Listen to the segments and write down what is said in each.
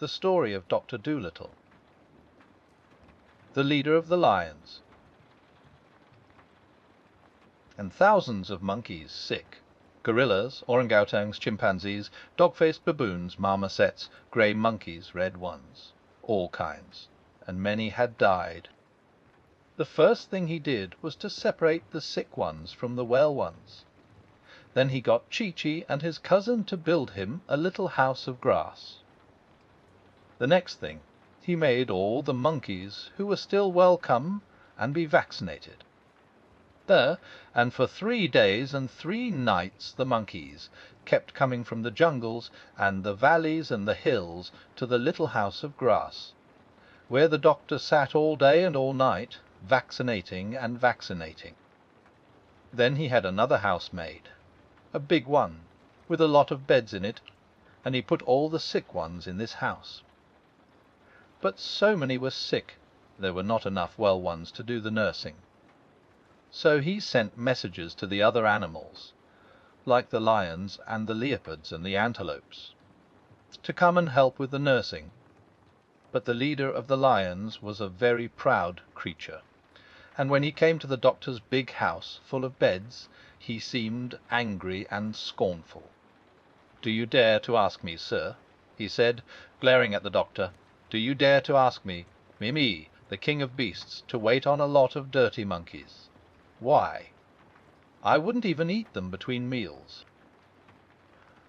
The Story of Doctor Dolittle. The Leader of the Lions. And thousands of monkeys sick. Gorillas, orangutans, chimpanzees, dog-faced baboons, marmosets, grey monkeys, red ones. All kinds. And many had died. The first thing he did was to separate the sick ones from the well ones. Then he got Chi-Chi and his cousin to build him a little house of grass. The next thing, he made all the monkeys who were still well come and be vaccinated. There, and for 3 days and 3 nights the monkeys kept coming from the jungles and the valleys and the hills to the little house of grass, where the doctor sat all day and all night, vaccinating and vaccinating. Then he had another house made, a big one, with a lot of beds in it, and he put all the sick ones in this house. But so many were sick, there were not enough well ones to do the nursing. So he sent messages to the other animals, like the lions and the leopards and the antelopes, to come and help with the nursing. But the leader of the lions was a very proud creature, and when he came to the doctor's big house full of beds, he seemed angry and scornful. "Do you dare to ask me, sir?" he said, glaring at the doctor. "Do you dare to ask me, me, the king of beasts, to wait on a lot of dirty monkeys? Why? I wouldn't even eat them between meals."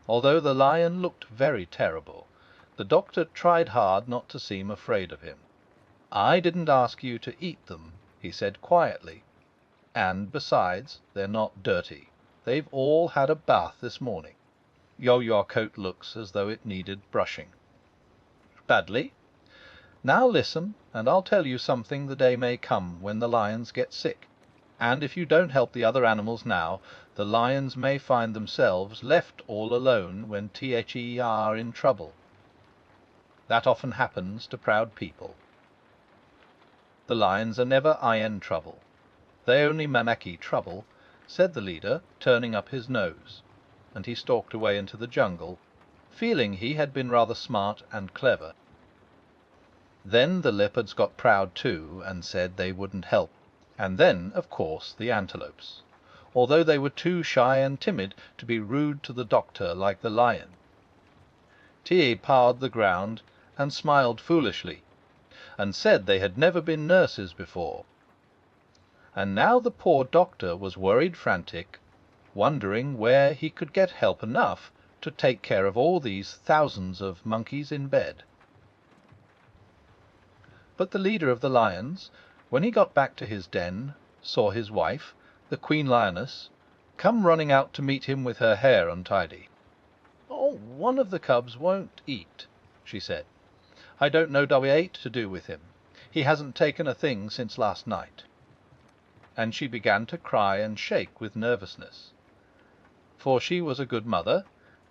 Although the lion looked very terrible, the doctor tried hard not to seem afraid of him. "I didn't ask you to eat them," he said quietly. "And besides, they're not dirty. They've all had a bath this morning. Your coat looks as though it needed brushing." "Badly? Now listen, and I'll tell you something. The day may come when the lions get sick, and if you don't help the other animals now, the lions may find themselves left all alone when THE are in trouble. That often happens to proud people. The lions are never in trouble. They only make trouble," said the leader, turning up his nose, and he stalked away into the jungle, feeling he had been rather smart and clever. Then the leopards got proud too, and said they wouldn't help. And then, of course, the antelopes, although they were too shy and timid to be rude to the doctor like the lion. pawed the ground and smiled foolishly, and said they had never been nurses before. And now the poor doctor was worried frantic, wondering where he could get help enough to take care of all these thousands of monkeys in bed. But the leader of the lions, when he got back to his den, saw his wife, the queen lioness, come running out to meet him with her hair untidy. "Oh, one of the cubs won't eat," she said. "I don't know what to do with him. He hasn't taken a thing since last night." And she began to cry and shake with nervousness, for she was a good mother,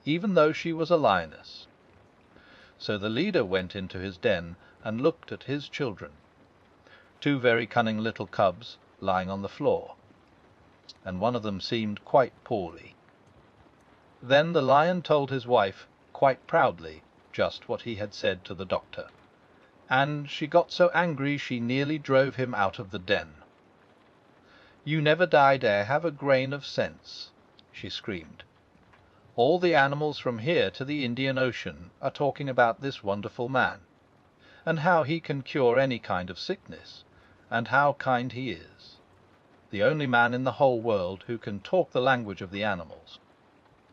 even though she was a lioness. So the leader went into his den and looked at his children, 2 very cunning little cubs lying on the floor, and one of them seemed quite poorly. Then the lion told his wife quite proudly just what he had said to the doctor, and she got so angry she nearly drove him out of the den. "You never dare have a grain of sense," she screamed. "All the animals from here to the Indian Ocean are talking about this wonderful man, and how he can cure any kind of sickness, and how kind he is. The only man in the whole world who can talk the language of the animals.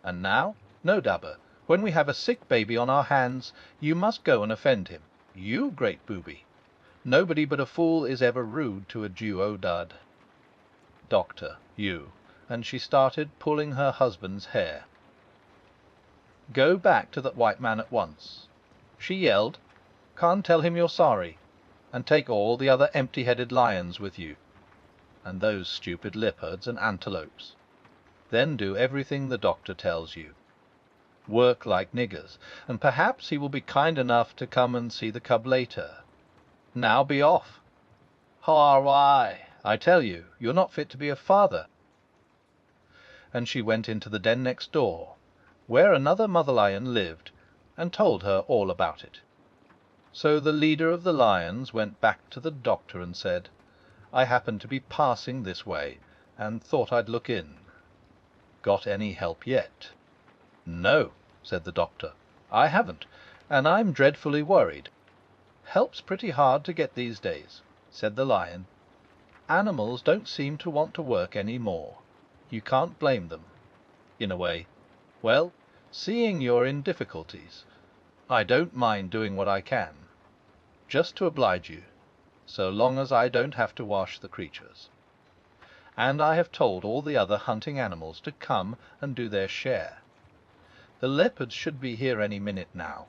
And now, no dabber, when we have a sick baby on our hands, you must go and offend him. You great booby. Nobody but a fool is ever rude to a duodad. Doctor, you." And she started pulling her husband's hair. "Go back to that white man at once," she yelled. "Can't tell him you're sorry. And take all the other empty-headed lions with you, and those stupid leopards and antelopes. Then do everything the doctor tells you. Work like niggers, and perhaps he will be kind enough to come and see the cub later. Now be off. Why, I tell you, you're not fit to be a father." And she went into the den next door, where another mother lion lived, and told her all about it. So the leader of the lions went back to the doctor and said, "I happened to be passing this way, and thought I'd look in. Got any help yet?" "No," said the doctor, "I haven't, and I'm dreadfully worried. Help's pretty hard to get these days," said the lion. "Animals don't seem to want to work any more. You can't blame them, in a way. Well, seeing you're in difficulties, I don't mind doing what I can, just to oblige you, so long as I don't have to wash the creatures. And I have told all the other hunting animals to come and do their share. The leopards should be here any minute now.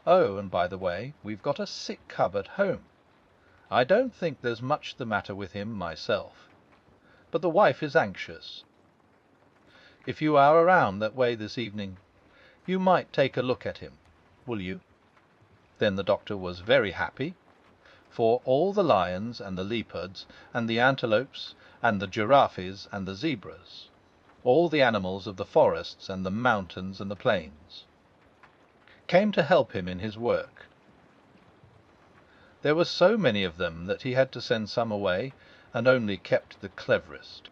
Oh, and by the way, we've got a sick cub at home. I don't think there's much the matter with him myself, but the wife is anxious. If you are around that way this evening, you might take a look at him, will you?" Then the doctor was very happy, for all the lions and the leopards and the antelopes and the giraffes and the zebras, all the animals of the forests and the mountains and the plains, came to help him in his work. There were so many of them that he had to send some away, and only kept the cleverest.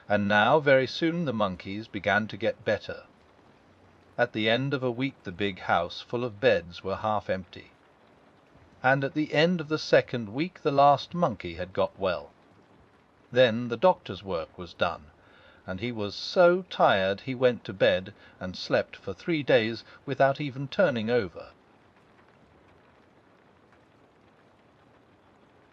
And now very soon the monkeys began to get better. At the end of a week the big house full of beds were half empty, and at the end of the second week the last monkey had got well. Then the doctor's work was done, and he was so tired he went to bed and slept for 3 days without even turning over.